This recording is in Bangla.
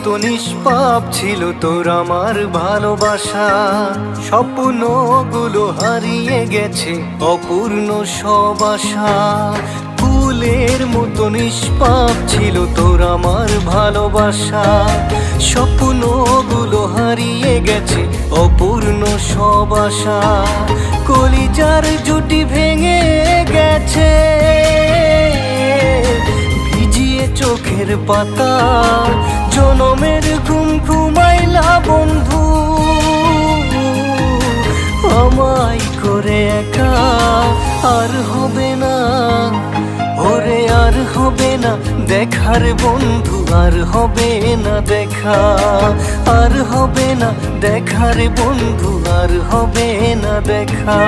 মতো নিষ্পাপ ছিল তোর আমার ভালোবাসা। স্বপ্নগুলো হারিয়ে গেছে অপূর্ণ সব আশা। ফুলের মতো নিষ্পাপ ছিল তোর আমার ভালোবাসা। স্বপ্নগুলো হারিয়ে গেছে অপূর্ণ সব আশা। কলিজার জুটি ভেঙে গেছে ভিজিয়ে চোখের পাতা। জনমের ঘুম ঘুমাইলা বন্ধু আমায় করে একা। আর হবে না ওরে আর হবে না দেখার বন্ধু, আর হবে না দেখা। আর হবে না দেখার বন্ধু, আর হবে না দেখা।